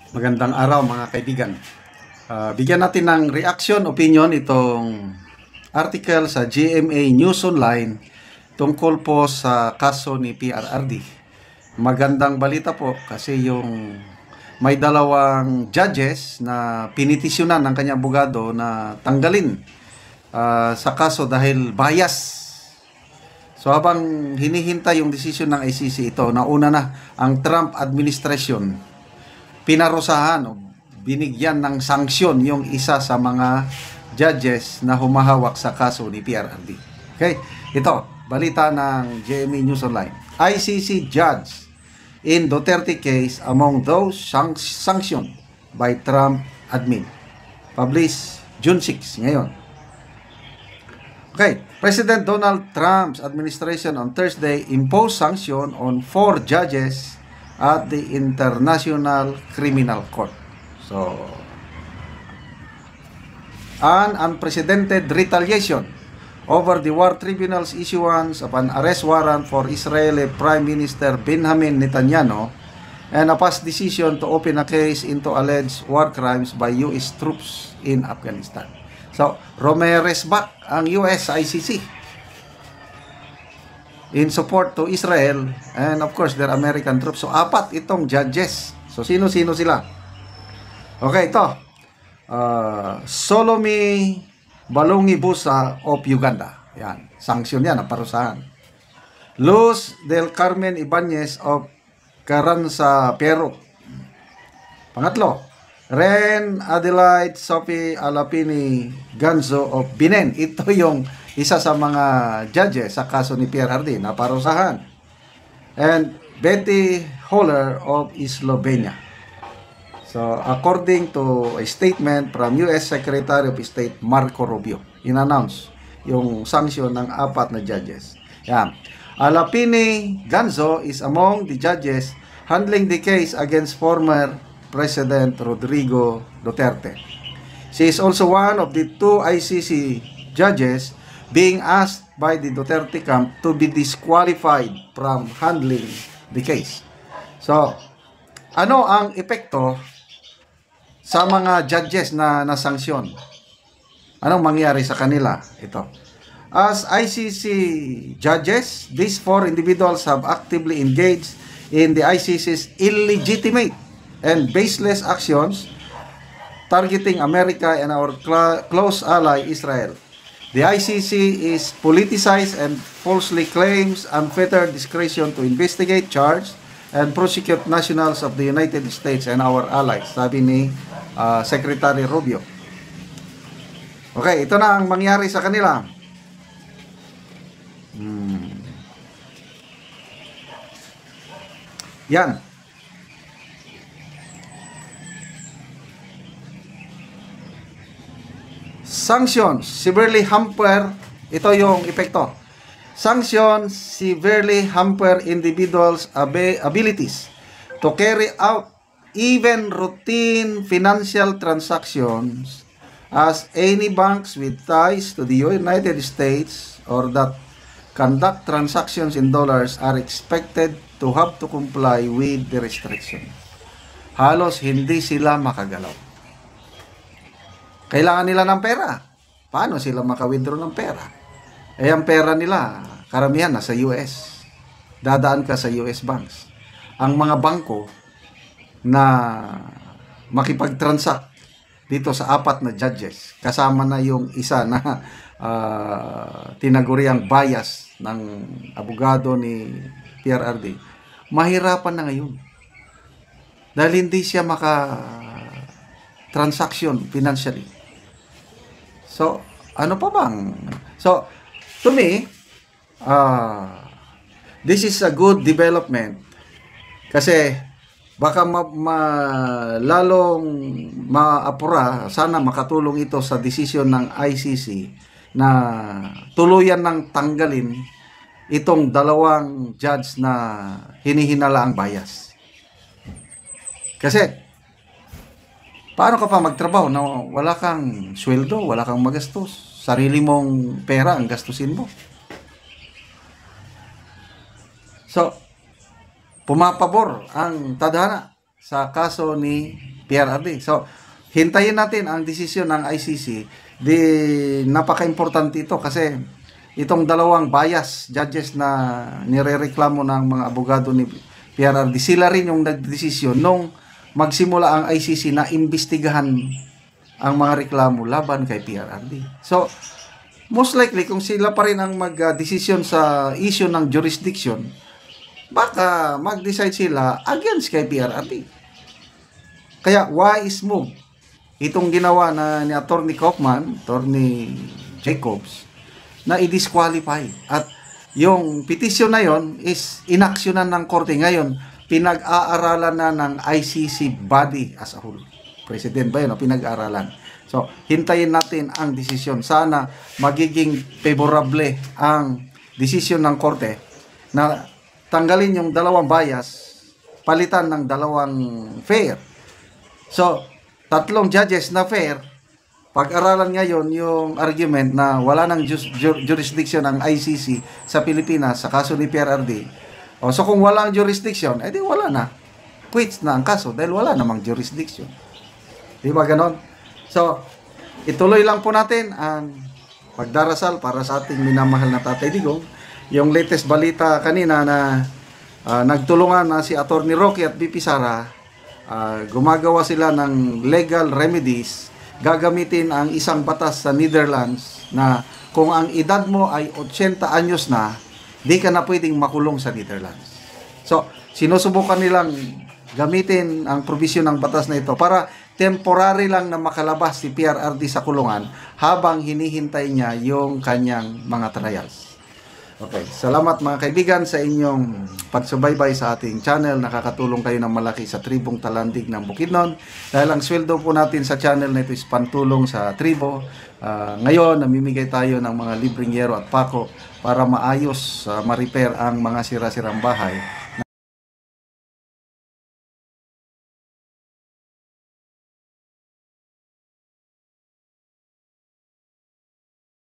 Magandang araw mga kaibigan. Bigyan natin ng reaction, opinion itong article sa GMA News Online tungkol po sa kaso ni PRRD. Magandang balita po kasi yung may dalawang judges na pinitisyonan ng kanyang abogado na tanggalin sa kaso dahil bias. So habang hinihintay yung desisyon ng ICC ito, nauna na ang Trump administration, pinarusahan o binigyan ng sanksyon yung isa sa mga judges na humahawak sa kaso ni PRRD. Okay, ito, balita ng GMA News Online. ICC judge in Duterte case among those sanctioned by Trump admin. Published June 6 ngayon. Okay, President Donald Trump's administration on Thursday imposed sanction on 4 judges at the International Criminal Court. So, an unprecedented retaliation over the War Tribunal's issuance of an arrest warrant for Israeli Prime Minister Benjamin Netanyahu and a past decision to open a case into alleged war crimes by U.S. troops in Afghanistan. So, Romeres back ang U.S. ICC in support to Israel and of course their American troops. So, 4 itong judges. So, sino-sino sila? Okay, ito. Solomi Balongi Busa of Uganda. Yan. Sanksyon yan, parusahan. Luz del Carmen Ibanez of Carranza, Peru. Pangatlo, Ren Adelaide Sophie Alapini Ganzo of Benin. Ito yung isa sa mga judges sa kaso ni PRRD na parusahan. And Betty Holler of Slovenia. So, according to a statement from U.S. Secretary of State Marco Rubio, in-announce yung sanction ng 4 na judges. Yan. Alapini Ganzo is among the judges handling the case against former President Rodrigo Duterte. She is also one of the 2 ICC judges being asked by the Duterte camp to be disqualified from handling the case. So, ano ang epekto sa mga judges na nasanksyon? Anong mangyari sa kanila? Ito. As ICC judges, these 4 individuals have actively engaged in the ICC's illegitimate and baseless actions targeting America and our close ally Israel. The ICC is politicized and falsely claims unfettered discretion to investigate, charge, and prosecute nationals of the United States and our allies, sabi ni Secretary Rubio. Okay, ito na ang mangyari sa kanila. Yan. Sanctions severely hamper, ito yung epekto. Sanctions severely hamper individuals' abilities to carry out even routine financial transactions as any banks with ties to the United States or that conduct transactions in dollars are expected to have to comply with the restriction. Halos hindi sila makagalaw. Kailangan nila ng pera. Paano sila maka-withdraw ng pera? Eh, ang pera nila, karamihan nasa US. Dadaan ka sa US banks. Ang mga bangko na makipag-transact dito sa 4 na judges, kasama na yung isa na tinaguriang bias ng abogado ni PRRD, mahirapan na ngayon. Dahil hindi siya maka-transaction financially. So, ano pa bang? So, to me, this is a good development kasi baka lalong maapura, sana makatulong ito sa desisyon ng ICC na tuluyan ng tanggalin itong 2 judge na hinihinala ang bias. Kasi, paano ka pa magtrabaho na wala kang sweldo, wala kang magastos? Sarili mong pera ang gastusin mo. So, pumapabor ang tadhana sa kaso ni PRRD. So, hintayin natin ang desisyon ng ICC. Napaka-importante ito kasi itong dalawang bias judges na nirereklamo ng mga abogado ni PRRD, sila rin yung nagdesisyon nung magsimula ang ICC na imbestigahan ang mga reklamo laban kay PRRD. So, most likely, kung sila pa rin ang mag-desisyon sa issue ng jurisdiction, baka mag-decide sila against kay PRRD. Kaya, wise move itong ginawa ni Attorney Kaufman, Attorney Jacobs, na i-disqualify. At yung petition na yon is inaksyonan ng korte. Ngayon, pinag-aaralan na ng ICC body as a whole. President ba yun? Pinag-aaralan. So, hintayin natin ang desisyon. Sana magiging favorable ang desisyon ng korte na tanggalin yung dalawang bias, palitan ng dalawang fair. So, tatlong judges na fair, pag-aralan ngayon yung argument na wala nang jurisdiction ng ICC sa Pilipinas sa kaso ni PRRD. So, kung wala ang jurisdiction, edi wala na. Quits na ang kaso dahil wala namang jurisdiction. Di ba ganon? So, ituloy lang po natin ang pagdarasal para sa ating minamahal na Tatay Digong. Yung latest balita kanina na nagtulungan na si Attorney Rocky at BP Sara, gumagawa sila ng legal remedies, gagamitin ang isang batas sa Netherlands na kung ang edad mo ay 80 anyos na, di ka na pwedeng makulong sa Netherlands. So, sinusubukan nilang gamitin ang provision ng batas na ito para temporary lang na makalabas si PRRD sa kulungan habang hinihintay niya yung kanyang mga trials. Okay, salamat mga kaibigan sa inyong pagsubaybay sa ating channel. Nakakatulong kayo ng malaki sa tribong Talandig ng Bukidnon. Dahil ang sweldo po natin sa channel na ito is pantulong sa tribo. Ngayon, namimigay tayo ng mga libreng yero at pako para maayos, ma-repair ang mga sira-sirang bahay